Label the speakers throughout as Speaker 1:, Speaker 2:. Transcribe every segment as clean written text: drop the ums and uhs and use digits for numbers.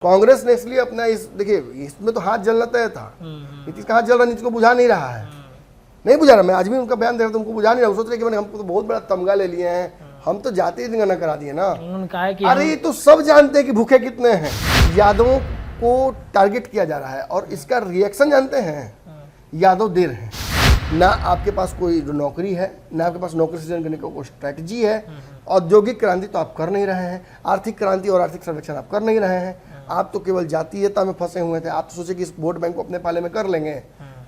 Speaker 1: कांग्रेस ने इसलिए अपना देखिए इसमें तो हाथ जलना तय था। नीतीश का हाथ जल रहा, नीतीश को बुझा नहीं रहा है, नहीं बुझा रहा। मैं आज भी उनका बयान दे रहा था, उनको बुझा नहीं रहा। सोच रहे कि मैंने हमको तो बहुत बड़ा तमगा ले लिए हैं, हम तो जाति जनगणना करा दिए ना।
Speaker 2: उन्होंने कहा है कि
Speaker 1: अरे ये तो सब जानते हैं कि भूखे कितने हैं। यादवों को टारगेट किया जा रहा है और इसका रिएक्शन जानते हैं, यादव दे रहे हैं। ना आपके पास कोई नौकरी है, ना आपके पास नौकरी सृजन करने का कोई स्ट्रैटेजी है। औद्योगिक क्रांति तो आप कर नहीं रहे हैं, आर्थिक क्रांति और आर्थिक सर्वेक्षण आप कर नहीं रहे हैं। आप तो केवल जातीयता में फंसे हुए थे। आप तो सोचे कि इस वोट बैंक को अपने पाले में कर लेंगे।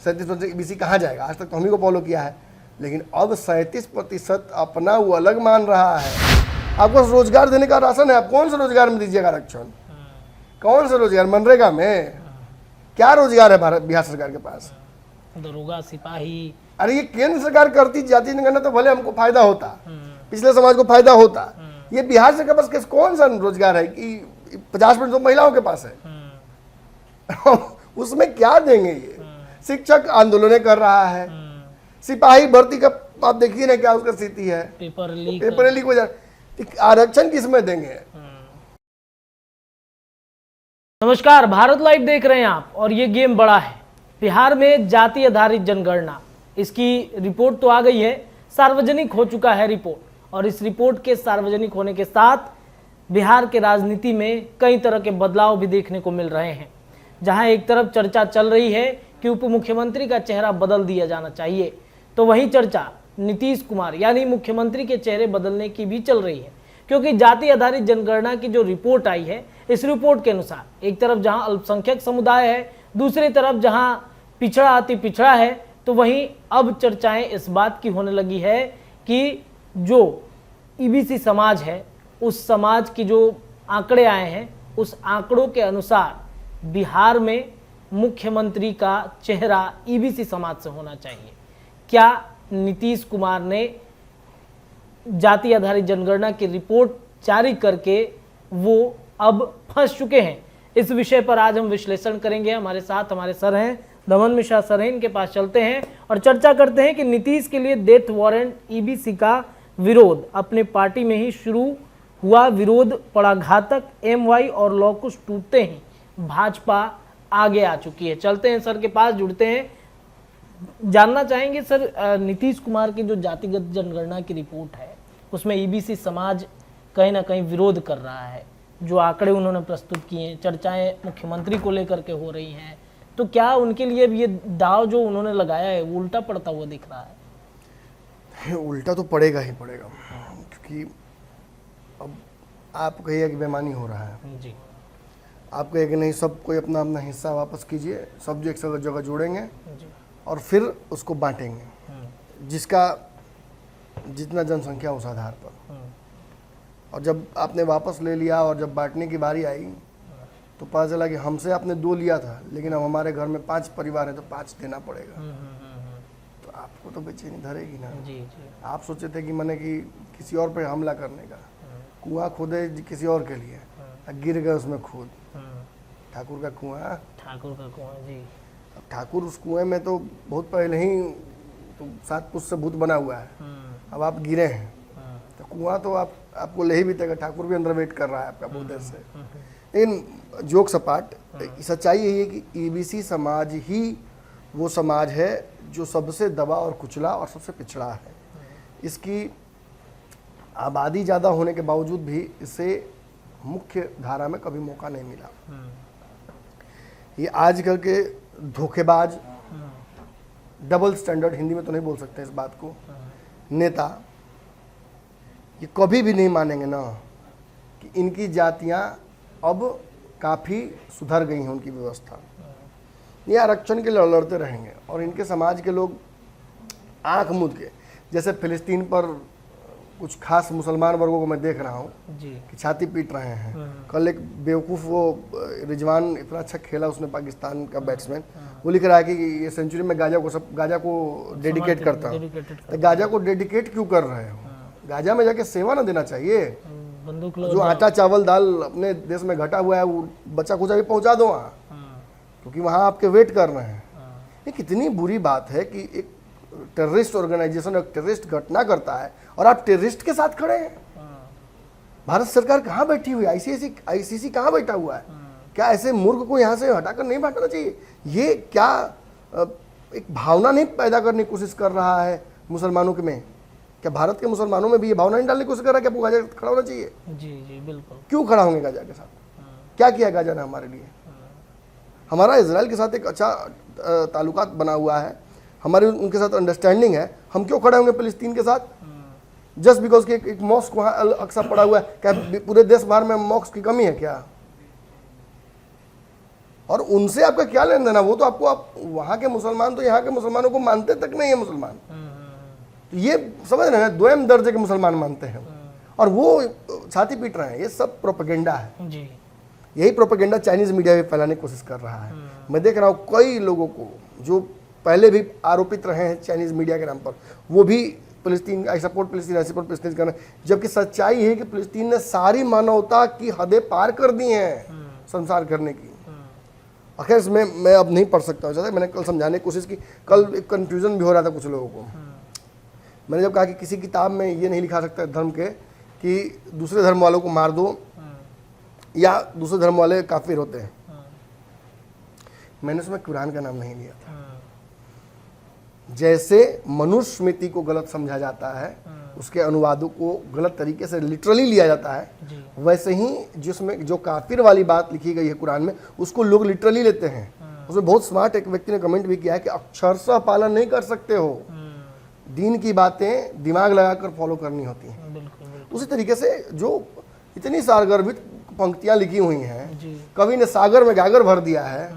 Speaker 1: 37% ईबीसी कहाँ जाएगा, आज तक तो हम ही को फॉलो किया है। लेकिन अब 37% अपना वो अलग मान रहा है। आपको रोजगार देने का राशन है, आप कौन सा रोजगार में दीजिएगा आरक्षण? कौन सा रोजगार? मनरेगा में क्या रोजगार है भारत बिहार सरकार के पास?
Speaker 2: दरोगा, सिपाही।
Speaker 1: अरे ये केंद्र सरकार करती जाति जनगणना तो भले हमको फायदा होता, पिछले समाज को फायदा होता। ये बिहार सरकार के पास कौन सा रोजगार है कि 50% तो महिलाओं के पास है। उसमें क्या देंगे ये? शिक्षक आंदोलन कर रहा है, सिपाही भर्ती का आप देखिए ना क्या उसका स्थिति है, पेपर लीक हो जाए। आरक्षण किसमें देंगे?
Speaker 2: नमस्कार, भारत लाइव देख रहे हैं आप और ये गेम बड़ा है। बिहार में जाति आधारित जनगणना, इसकी रिपोर्ट तो आ गई है, सार्वजनिक हो चुका है रिपोर्ट। और इस रिपोर्ट के सार्वजनिक होने के साथ बिहार के राजनीति में कई तरह के बदलाव भी देखने को मिल रहे हैं। जहां एक तरफ चर्चा चल रही है कि उप मुख्यमंत्री का चेहरा बदल दिया जाना चाहिए, तो वहीं चर्चा नीतीश कुमार यानी मुख्यमंत्री के चेहरे बदलने की भी चल रही है। क्योंकि जाति आधारित जनगणना की जो रिपोर्ट आई है, इस रिपोर्ट के अनुसार एक तरफ जहां अल्पसंख्यक समुदाय है, दूसरी तरफ जहां पिछड़ा अति पिछड़ा है, तो वहीं अब चर्चाएं इस बात की होने लगी है कि जो ईबीसी समाज है, उस समाज की जो आंकड़े आए हैं, उस आंकड़ों के अनुसार बिहार में मुख्यमंत्री का चेहरा ईबीसी समाज से होना चाहिए। क्या नीतीश कुमार ने जाति आधारित जनगणना की रिपोर्ट जारी करके वो अब फंस चुके हैं? इस विषय पर आज हम विश्लेषण करेंगे। हमारे साथ हमारे सर हैं दमन मिश्रा सर हैं, इनके पास चलते हैं और चर्चा करते हैं कि नीतीश के लिए डेथ वारंट ईबीसी का विरोध अपने पार्टी में ही शुरू हुआ, विरोध पड़ा घातक। एमवाई और लॉकुश टूटते ही भाजपा आगे आ चुकी है। चलते हैं सर के पास, जुड़ते हैं, जानना चाहेंगे सर, नीतीश कुमार की जो जातिगत जनगणना की रिपोर्ट है, उसमें ईबीसी समाज कहीं ना कहीं विरोध कर रहा है। जो आंकड़े उन्होंने प्रस्तुत किए हैं, चर्चाएं मुख्यमंत्री को लेकर के हो रही हैं, तो क्या उनके लिए ये दाव जो उन्होंने लगाया है वो उल्टा पड़ता हुआ दिख रहा है?
Speaker 1: उल्टा तो पड़ेगा ही पड़ेगा, क्योंकि अब आप कहिए कि बेईमानी हो रहा है
Speaker 2: जी।
Speaker 1: आप कहिए कि नहीं, सब कोई अपना अपना हिस्सा वापस कीजिए, सब जो एक जगह जोड़ेंगे
Speaker 2: जी।
Speaker 1: और फिर उसको बांटेंगे, जिसका जितना जनसंख्या उस आधार पर। और जब आपने वापस ले लिया और जब बांटने की बारी आई तो पता चला कि हमसे आपने 2 लिया था, लेकिन अब हमारे घर में 5 परिवार है तो 5 देना पड़ेगा। तो आपको तो बेचैनी धरेगी ना।
Speaker 2: जी जी।
Speaker 1: आप सोचे थे कि मैंने कि किसी और पे हमला करने का, कुआं खोदे किसी और के लिए, गिर गए उसमें खुद। ठाकुर का कुआं
Speaker 2: जी।
Speaker 1: अब ठाकुर उस कुएं में तो बहुत पहले ही तो 7 पुष्ट से भूत बना हुआ है। अब आप गिरे हैं तो कुआं तो आपको ले ही बीतेगा। ठाकुर भी अंदर वेट कर रहा है आपका बहुत देर से। लेकिन जोक सपाट, सच्चाई यही है कि ईबीसी समाज ही वो समाज है जो सबसे दबा और कुचला और सबसे पिछड़ा है। इसकी आबादी ज़्यादा होने के बावजूद भी इसे मुख्य धारा में कभी मौका नहीं मिला। ये आजकल के धोखेबाज, डबल स्टैंडर्ड, हिंदी में तो नहीं बोल सकते इस बात को, नेता ये कभी भी नहीं मानेंगे ना कि इनकी जातियां अब काफ़ी सुधर गई हैं, उनकी व्यवस्था। ये आरक्षण के लिए लड़ते रहेंगे और इनके समाज के लोग आंख मूंद के, जैसे फिलिस्तीन पर कुछ खास मुसलमान वर्गों को मैं देख रहा हूँ कि छाती पीट रहे हैं। कल एक बेवकूफ़ वो रिजवान इतना अच्छा खेला उसने, पाकिस्तान का बैट्समैन, वो लिख रहा है कि ये सेंचुरी में गाजा को डेडिकेट करता हूँ। तो गाजा को डेडिकेट क्यों कर रहे हो? गाजा में जाके सेवा ना देना चाहिए।
Speaker 2: बंदूक
Speaker 1: जो आटा चावल दाल अपने देश में घटा हुआ है वो बच्चा कुचा भी पहुँचा दो वहाँ, क्योंकि वहाँ आपके वेट कर रहे हैं। ये कितनी बुरी बात है कि एक टेररिस्ट ऑर्गेनाइजेशन एक टेररिस्ट घटना करता है और आप टेररिस्ट के साथ खड़े हैं। भारत सरकार कहाँ बैठी हुई है? आईसीसी कहाँ बैठा हुआ है? क्या ऐसे मूर्ख को यहाँ से हटाकर नहीं हटाना चाहिए? ये क्या एक भावना नहीं पैदा करने की कोशिश कर रहा है मुसलमानों के में? क्या भारत के मुसलमानों में भी ये भावना नहीं डालने की कोशिश कर रहा है कि आपको गाजा खड़ा होना चाहिए?
Speaker 2: जी बिल्कुल।
Speaker 1: क्यों खड़ा होंगे गाजा के साथ? क्या किया गाजा ने हमारे लिए? हमारा इजराइल के साथ एक अच्छा ताल्लुकात बना हुआ है, हमारी उनके साथ अंडरस्टैंडिंग है, हम क्यों खड़े होंगे फिलिस्तीन के साथ? जस्ट बिकॉज कि एक मॉस्क वहाँ अल अक्सा पड़ा हुआ है, क्या पूरे देश भर में मॉस्क की कमी है क्या? और उनसे आपका क्या लेना देना? वो तो आपको, आप वहाँ के मुसलमान तो यहाँ के मुसलमानों को मानते तक नहीं है मुसलमान, तो ये समझ रहे हैं, द्वयम दर्जे के मुसलमान मानते हैं और वो छाती पीट रहे हैं। ये सब प्रोपेगेंडा है जी। यही प्रोपेगेंडा चाइनीज मीडिया भी फैलाने की कोशिश कर रहा है। मैं देख रहा हूँ कई लोगों को जो पहले भी आरोपित रहे हैं चाइनीज मीडिया के नाम पर, वो भी फिलिस्तीन, आई सपोर्ट फिलिस्तीन, आई सपोर्ट फिलिस्तीन कर रहे हैं, जबकि सच्चाई है कि फिलिस्तीन ने सारी मानवता की हदें पार कर दी हैं संसार करने की। आखिर इसमें मैं अब नहीं पढ़ सकता हूँ, जैसे मैंने कल समझाने की कोशिश की, कल एक कन्फ्यूजन भी हो रहा था कुछ लोगों को। मैंने जब कहा कि किसी किताब में ये नहीं लिखा सकता धर्म के कि दूसरे धर्म वालों को मार दो या दूसरे धर्म वाले काफिर होते हैं, मैंने उसमें कुरान का नाम नहीं लिया था। जैसे मनुष्य स्मृति को गलत समझा जाता है, उसके अनुवादों को गलत तरीके से लिटरली लिया जाता है, वैसे ही जिसमें जो काफिर वाली बात लिखी गई है कुरान में, उसको लोग लिटरली लेते हैं। उसमें बहुत स्मार्ट एक व्यक्ति ने कमेंट भी किया है कि अक्षरशः पालन नहीं कर सकते हो, दीन की बातें दिमाग लगाकर फॉलो करनी होती हैं। उसी तरीके से जो इतनी सारगर्भित पंक्तियां लिखी हुई हैं, कवि ने सागर में गागर भर दिया है,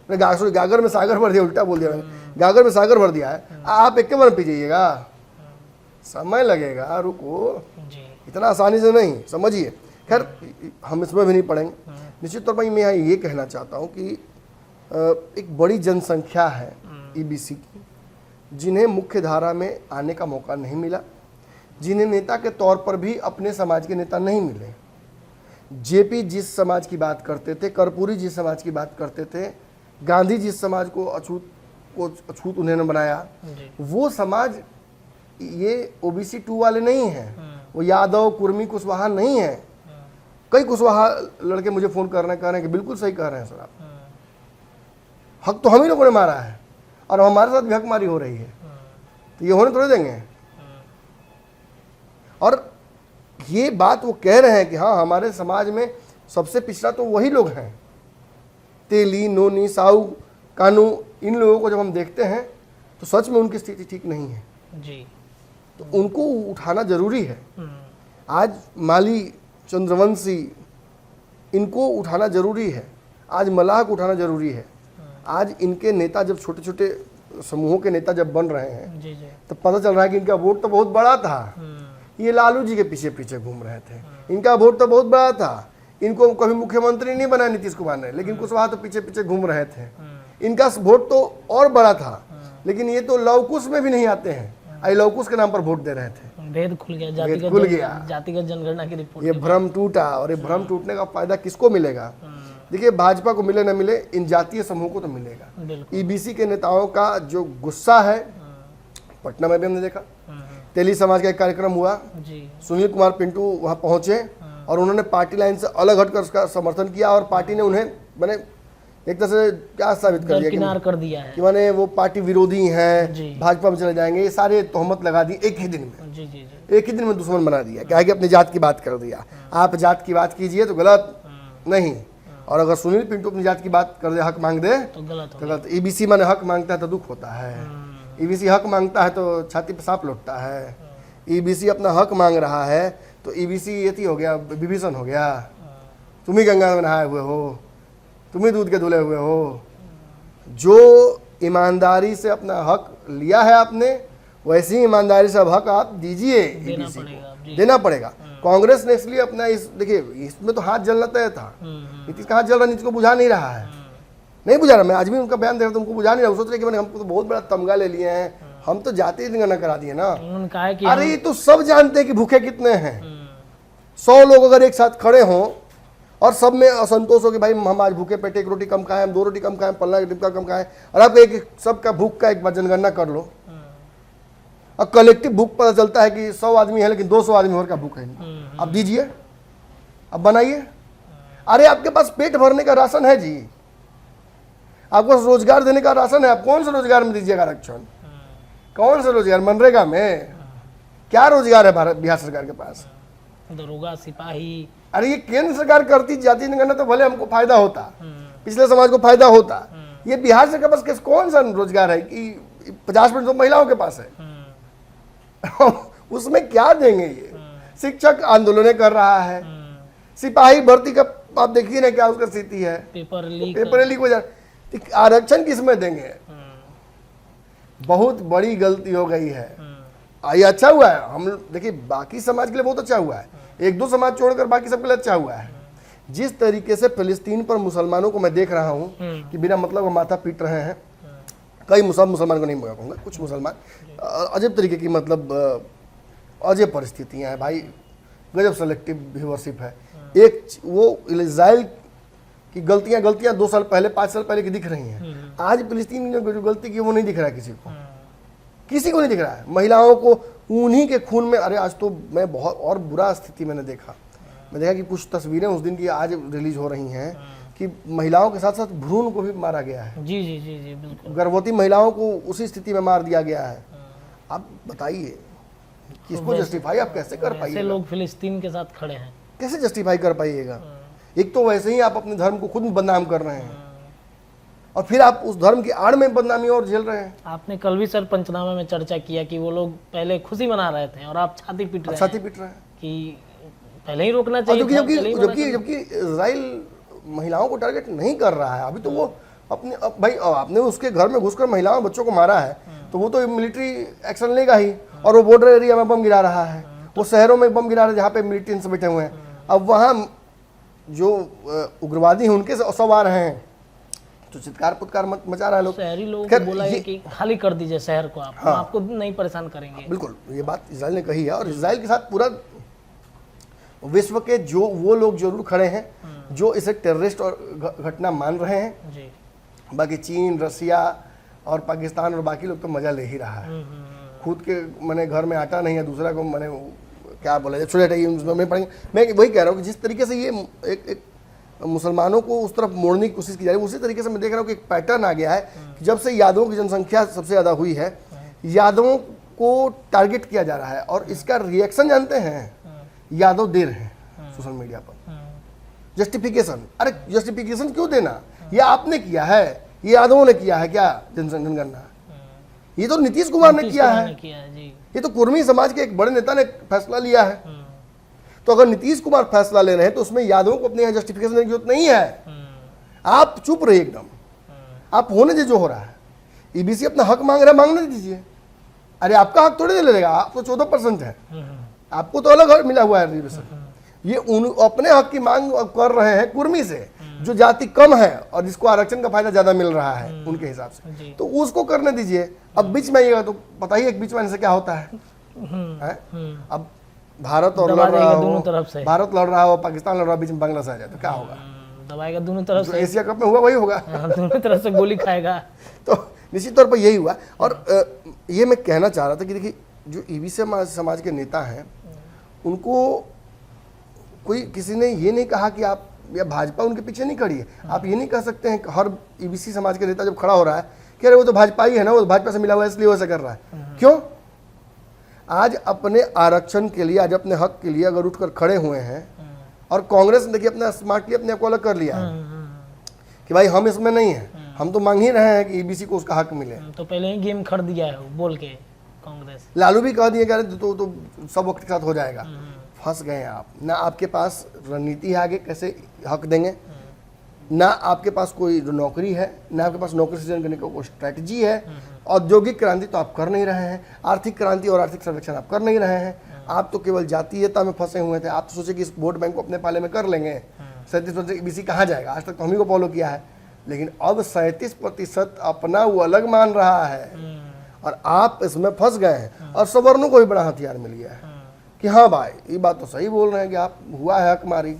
Speaker 1: गागर में सागर भर दिया, उल्टा बोल दिया मैंने, गागर में सागर भर दिया है, आप एक के बार पी जाइएगा, समय लगेगा, रुको, इतना आसानी से नहीं, समझिए। खैर हम इसमें भी नहीं पढ़ेंगे। निश्चित तौर पर मैं यहाँ ये कहना चाहता हूँ कि एक बड़ी जनसंख्या है ईबीसी की, जिन्हें मुख्य धारा में आने का मौका नहीं मिला, जिन्हें नेता के तौर पर भी अपने समाज के नेता नहीं मिले। जेपी जिस समाज की बात करते थे, कर्पूरी जिस समाज की बात करते थे, गांधी जिस समाज को अछूत उन्होंने बनाया, वो समाज ये ओबीसी 2 वाले नहीं हैं, वो यादव कुर्मी कुशवाहा नहीं है। कई कुशवाहा लड़के मुझे फोन कर रहे हैं कि बिल्कुल सही कह रहे हैं सर आप, हक तो हम ही लोगों ने मारा है और हमारे साथ भी हकमारी हो रही है, तो ये होने थोड़े देंगे। और ये बात वो कह रहे हैं कि हाँ हमारे समाज में सबसे पिछड़ा तो वही लोग हैं, तेली, नोनी, साहू, कानू, इन लोगों को जब हम देखते हैं तो सच में उनकी स्थिति ठीक नहीं है जी। तो उनको उठाना जरूरी है। आज माली, चंद्रवंशी, इनको उठाना जरूरी है, आज मलाह को उठाना जरूरी है। आज इनके नेता जब छोटे छोटे समूहों के नेता जब बन रहे हैं जी जी। तो पता चल रहा है कि इनका वोट तो बहुत बड़ा था, ये लालू जी के पीछे पीछे घूम रहे थे, इनका वोट तो बहुत बड़ा था, इनको कभी मुख्यमंत्री नहीं बनाया नीतीश कुमार ने, लेकिन कुशवाहा तो पीछे पीछे घूम रहे थे, इनका वोट तो और बड़ा था, लेकिन ये तो लवकुश में भी नहीं आते हैं, आई लवकुश के नाम पर वोट दे रहे थे।
Speaker 2: भेद खुल गया, जातिगत जनगणना की रिपोर्ट,
Speaker 1: ये भ्रम टूटा। और ये भ्रम टूटने का फायदा किसको मिलेगा? देखिए भाजपा को मिले न मिले, इन जातीय समूह को तो मिलेगा। ईबीसी के नेताओं का जो गुस्सा है, पटना में भी हमने देखा, तेली समाज का एक कार्यक्रम हुआ, सुनील कुमार पिंटू वहां पहुंचे और उन्होंने पार्टी लाइन से अलग हटकर उसका समर्थन किया और पार्टी ने उन्हें मैंने एक तरह से क्या साबित कर दिया कि माने वो पार्टी विरोधी हैं, भाजपा में चले जाएंगे, ये सारे तोहमत लगा दी एक ही दिन में। एक ही दिन में दुश्मन बना दिया, क्या है कि अपनी जात की बात कर दिया। आप जात की बात कीजिए तो गलत नहीं, और अगर सुनील पिंटू अपनी जात की बात कर दे, हक मांग दे तो गलत। ईबीसी माने हक मांगता है तो दुख होता है, ईबीसी हक मांगता है तो छाती पे सांप लौटता है। ईबीसी अपना हक मांग रहा है तो ईबीसी ये हो गया, विभीषण हो गया, तुम ही गंगा में नहाए हुए हो, तुम ही दूध के धुले हुए हो। जो ईमानदारी से अपना हक लिया है आपने, वैसी ईमानदारी से अब हक आप दीजिए, ईबीसी को देना पड़ेगा। कांग्रेस ने इसलिए अपना देखिए इसमें तो हाथ जलना तय था, नीतीश का हाथ जल रहा, नीतीश को बुझा नहीं रहा है, नहीं बुझा रहा। मैं आज भी उनका बयान दे रहा था, उनको बुझा नहीं रहा। सोच रहे कि मैंने हमको तो बहुत बड़ा तमगा ले लिए हैं, हम तो जातीय जनगणना करा दिए ना। अरे ये तो सब जानते हैं कि भूखे कितने हैं। 100 लोग अगर एक साथ खड़े हों और सब में असंतोष हो कि भाई हम आज भूखे पेटे, एक रोटी कम खाएं, हम 2 रोटी कम खाएं, पल्ला एक डिब्बा कम खाएं, और आप एक सबका भूख का एक बार जनगणना कर लो, और कलेक्टिव भूख पता चलता है कि 100 आदमी है लेकिन 200 आदमी और का भूख है। अब दीजिए, अब बनाइए। अरे आपके पास पेट भरने का राशन है जी, आपको रोजगार देने का राशन है, आप कौन से रोजगार में दीजिएगा आरक्षण? कौन से रोजगार? मनरेगा में क्या रोजगार है भारत बिहार सरकार के पास?
Speaker 2: दरोगा, सिपाही।
Speaker 1: अरे ये केंद्र सरकार करती जाति जनगणना तो भले हमको फायदा होता, पिछले समाज को फायदा होता, ये बिहार सरकार के पास कौन सा रोजगार है कि 50% तो महिलाओं के पास है। उसमें क्या देंगे ये? शिक्षक आंदोलन कर रहा है, सिपाही भर्ती का आप देखिए ना क्या उसका स्थिति है, पेपर लीक हो जा, आरक्षण किसमें देंगे? बहुत बड़ी गलती हो गई है। ये अच्छा हुआ है, हम देखिए बाकी समाज के लिए बहुत अच्छा हुआ है, एक दो समाज छोड़कर बाकी सबके लिए अच्छा हुआ है। जिस तरीके से फिलिस्तीन पर मुसलमानों को मैं देख रहा हूँ कि बिना मतलब का माथा पीट रहे हैं, कई मुसलमान को नहीं कहूँगा, कुछ मुसलमान अजब तरीके की मतलब अजब परिस्थितियाँ हैं भाई, गजब सेलेक्टिव व्यूअरशिप है। एक वो इजराइल की गलतियां 2 साल पहले 5 साल पहले की दिख रही हैं, आज फिलिस्तीन ने जो गलती की वो नहीं दिख रहा है किसी को नहीं दिख रहा है। महिलाओं को उन्हीं के खून में, अरे आज तो मैं बहुत और बुरा स्थिति मैंने देखा कि कुछ तस्वीरें उस दिन की आज रिलीज हो रही हैं कि महिलाओं के साथ साथ भ्रूण को भी मारा गया है।
Speaker 2: जी जी जी जी बिल्कुल,
Speaker 1: गर्भवती महिलाओं को उसी स्थिति में मार दिया गया है। आप बताइए किसको जस्टिफाई आप कैसे कर पाइए?
Speaker 2: लोग फिलिस्तीन के साथ खड़े हैं,
Speaker 1: कैसे जस्टिफाई कर पाइएगा? एक तो वैसे ही आप अपने धर्म को खुद बदनाम कर रहे हैं और फिर आप उस धर्म की आड़ में बदनामी और झेल रहे हैं।
Speaker 2: आपने कल भी सर पंचनामे में चर्चा किया कि वो लोग पहले खुशी मना रहे थे और आप छाती पीट रहे हैं कि पहले ही रोकना चाहिए था।
Speaker 1: जबकि इजराइल महिलाओं को टारगेट नहीं कर रहा है अभी, तो वो अपने भाई आपने उसके घर में घुसकर महिलाओं बच्चों को मारा है तो वो तो मिलिट्री एक्शन लेगा ही, और वो बॉर्डर एरिया में बम गिरा रहा है, वो शहरों में बम गिरा रहा है जहाँ पे मिलिट्री से बैठे हुए हैं। अब वहाँ जो उग्रवादी हैं उनके सब आ रहे हैं तो चित्कार पुत्कार मचा रहा है लोग।
Speaker 2: शहरी लोगों को बोला है कि खाली कर दीजिए शहर को, आप हम आपको नहीं परेशान करेंगे।
Speaker 1: बिल्कुल ये बात इजराइल ने कही है, और इजराइल के साथ पूरा विश्व के जो वो लोग जरूर खड़े हैं जो इसे टेररिस्ट और घटना मान रहे हैं
Speaker 2: जी।
Speaker 1: बाकी चीन, रसिया और पाकिस्तान और बाकी लोग तो मजा ले ही रहा है। खुद के मैंने घर में आटा नहीं है, दूसरा को मैंने क्या बोला जाए छोटे पढ़ेंगे। मैं वही कह रहा हूँ कि जिस तरीके से ये एक मुसलमानों को उस तरफ मोड़ने की कोशिश की जा रही है, उसी तरीके से मैं देख रहा हूँ कि एक पैटर्न आ गया है कि जब से यादवों की जनसंख्या सबसे ज़्यादा हुई है, यादवों को टारगेट किया जा रहा है, और इसका रिएक्शन जानते हैं यादव दे रहे हैं सोशल मीडिया पर। जस्टिफिकेशन, अरे जस्टिफिकेशन क्यों देना? ये आपने किया है, ये यादवों ने किया है क्या जनगणना? ये तो नीतीश कुमार ने किया है, ये तो कुर्मी समाज के एक बड़े नेता ने फैसला लिया है। तो अगर नीतीश कुमार फैसला ले रहे हैं तो उसमें यादवों को अपने यहाँ जस्टिफिकेशन देने की जरूरत नहीं है। आप चुप रहिए एकदम, आप होने दीजिए जो हो रहा है। ईबीसी अपना हक मांग रहा है, मांगने दीजिए। अरे आपका हक थोड़ी दे लेगा, आप तो 14% है, आपको तो अलग हक मिला हुआ है रिजर्वेशन। ये अपने हक की मांग कर रहे हैं कुर्मी से, जो जाति कम है और जिसको आरक्षण का फायदा ज्यादा मिल रहा है उनके हिसाब से, तो उसको करने दीजिए। अब बीच में आइएगा तो पता ही एक बीच में से क्या होता है। अब भारत और लड़ रहा हो, भारत लड़ रहा हो, पाकिस्तान लड़ रहा हो, बीच में बांग्लादेश आ जाए तो क्या होगा?
Speaker 2: दबाएगा दोनों तरफ से।
Speaker 1: एशिया कप में हुआ वही होगा,
Speaker 2: दोनों तरफ से गोली खाएगा।
Speaker 1: तो निश्चित तौर पर यही हुआ। और ये मैं कहना चाह रहा था कि देखिए जो ईबीसी समाज के नेता हैं उनको कोई किसी ने ये नहीं कहा कि आप या भाजपा उनके पीछे नहीं खड़ी है। आप ये नहीं कह सकते हैं कि हर ईबीसी समाज के नेता जब खड़ा हो रहा है कि अरे वो तो भाजपा ही है ना, वो भाजपा से मिला हुआ है इसलिए वैसा कर रहा है। क्यों? आज अपने आरक्षण के लिए, आज अपने हक के लिए अगर उठकर खड़े हुए हैं, और कांग्रेस ने देखिए अपना स्मार्टली अपने आप को अलग कर लिया है कि भाई हम इसमें नहीं है, हम तो मांग ही रहे हैं कि ईबीसी को उसका हक मिले।
Speaker 2: तो पहले ही गेम खड़ दिया है बोल के कांग्रेस।
Speaker 1: लालू भी कह दिए कि अरे तो सब वक्त के साथ हो जाएगा। फंस गए आप, ना आपके पास रणनीति है आगे कैसे हक देंगे, ना आपके पास कोई नौकरी है, ना आपके पास नौकरी सृजन करने का कोई स्ट्रैटेजी है। औद्योगिक क्रांति तो आप कर नहीं रहे हैं, आर्थिक क्रांति और आर्थिक सर्वेक्षण आप कर नहीं रहे हैं। आप तो केवल जातीयता में फंसे हुए थे। आप तो सोचे कि इस वोट बैंक को अपने पाले में कर लेंगे। 37% ईबीसी कहाँ जाएगा? आज तक तो हम ही को फॉलो किया है, लेकिन अब 37% अपना वो अलग मान रहा है और आप इसमें फंस गए हैं। और सवर्णों को भी बड़ा हथियार मिल गया है कि हाँ भाई ये बात तो सही बोल रहे हैं कि आप हुआ है हकमारी।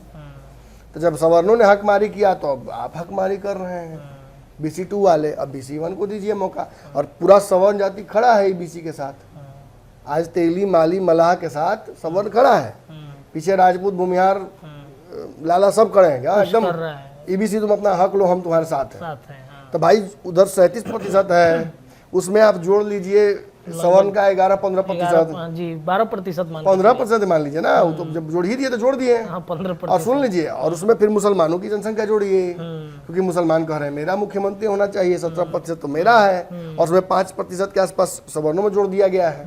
Speaker 1: तो जब सवर्णों ने हकमारी किया तो अब आप हकमारी कर रहे हैं। BC2 वाले अब BC1 को दीजिए मौका, और पूरा सवर्ण जाति खड़ा है ईबीसी के साथ। आज तेली, माली, मलाह के साथ सवर्ण खड़ा है। पीछे राजपूत, भूमिहार, लाला सब खड़े हैं क्या एकदम,
Speaker 2: कर रहा है,
Speaker 1: ईबीसी तुम अपना हक लो, हम तुम्हारे साथ हैं।
Speaker 2: साथ है। हाँ।
Speaker 1: तो भाई उधर 37% है, उसमें आप जोड़ लीजिए सवन का 11-15%,
Speaker 2: हाँ जी 12% मान
Speaker 1: 15% मान लीजिए ना, वो तो जब जोड़ ही दिए तो जोड़ दिए।
Speaker 2: हाँ
Speaker 1: और
Speaker 2: 15%।
Speaker 1: सुन लीजिए, और उसमें फिर मुसलमानों की जनसंख्या जोड़िए, क्योंकि मुसलमान कह रहे हैं मेरा मुख्यमंत्री होना चाहिए, 17% तो मेरा है, और उसमें 5% के आसपास सवर्णों में जोड़ दिया गया है।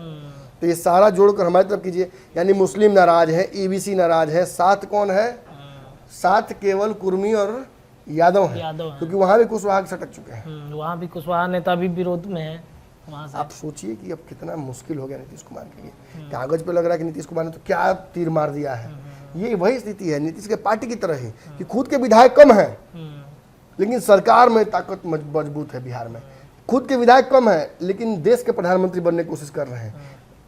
Speaker 1: तो ये सारा जोड़कर हमारी तरफ कीजिए, यानी मुस्लिम नाराज है, ईबीसी नाराज है, साथ कौन है, साथ केवल कुर्मी और यादव है,
Speaker 2: यादव है।
Speaker 1: क्योंकि वहां भी कुशवाहा सटक चुके हैं।
Speaker 2: वहाँ भी कुशवाहा नेता भी विरोध में है वहाँ से।
Speaker 1: आप सोचिए कि अब कितना मुश्किल हो गया नीतीश कुमार के लिए। कागज पे लग रहा है कि नीतीश कुमार ने तो क्या तीर मार दिया है। ये वही स्थिति है नीतीश के पार्टी की तरह ही, कि खुद के विधायक कम है लेकिन सरकार में ताकत मजबूत है। बिहार में खुद के विधायक कम है लेकिन देश के प्रधानमंत्री बनने की कोशिश कर रहे हैं।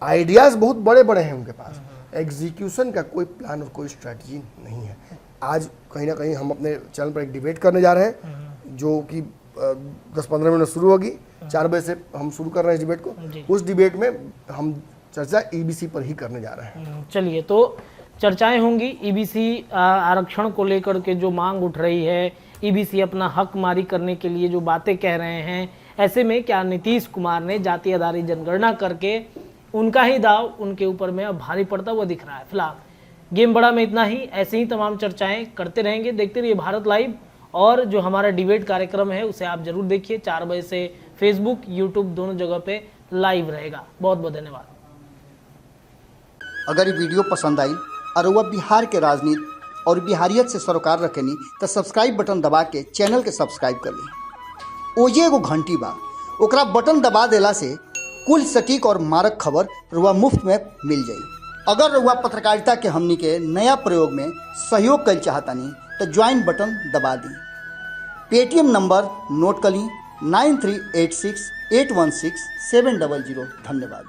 Speaker 1: आइडियाज बहुत बड़े बड़े हैं उनके पास, एग्जीक्यूशन का कोई प्लान और कोई स्ट्रैटेजी नहीं है। आज कहीं ना कहीं हम अपने चैनल पर एक डिबेट करने जा रहे हैं, जो कि 10-15 मिनट शुरू होगी। 4 बजे से हम शुरू कर रहे हैं इस डिबेट को। उस डिबेट में हम चर्चा ईबीसी पर ही करने जा रहे हैं।
Speaker 2: चलिए, तो चर्चाएं होंगी ईबीसी आरक्षण को लेकर के, जो मांग उठ रही है, ईबीसी अपना हक मारी करने के लिए जो बातें कह रहे हैं। ऐसे में क्या नीतीश कुमार ने जाति आधारित जनगणना करके उनका ही दाव उनके ऊपर में अब भारी पड़ता हुआ दिख रहा है। फिलहाल गेम बड़ा में इतना ही। ऐसे ही तमाम चर्चाएं करते रहेंगे। देखते रहिए भारत लाइव, और जो हमारा डिबेट कार्यक्रम है उसे आप जरूर देखिए। 4 बजे से फेसबुक, यूट्यूब दोनों जगह पे लाइव रहेगा। बहुत बहुत धन्यवाद।
Speaker 3: अगर ये वीडियो पसंद आई और वह बिहार के राजनीति और बिहारियत से सरोकार रखेनी तो सब्सक्राइब बटन दबा के चैनल के सब्सक्राइब कर ली। ओजे एगो घंटी बा, ओकरा बटन दबा देला से कुल सटीक और मारक खबर रुआ मुफ्त में मिल जाई। अगर रुआ पत्रकारिता के हमनी के नया प्रयोग में सहयोग कर चाहतानी तो ज्वाइन बटन दबा दी। पेटीएम नंबर नोट कर ली 9386816700। धन्यवाद।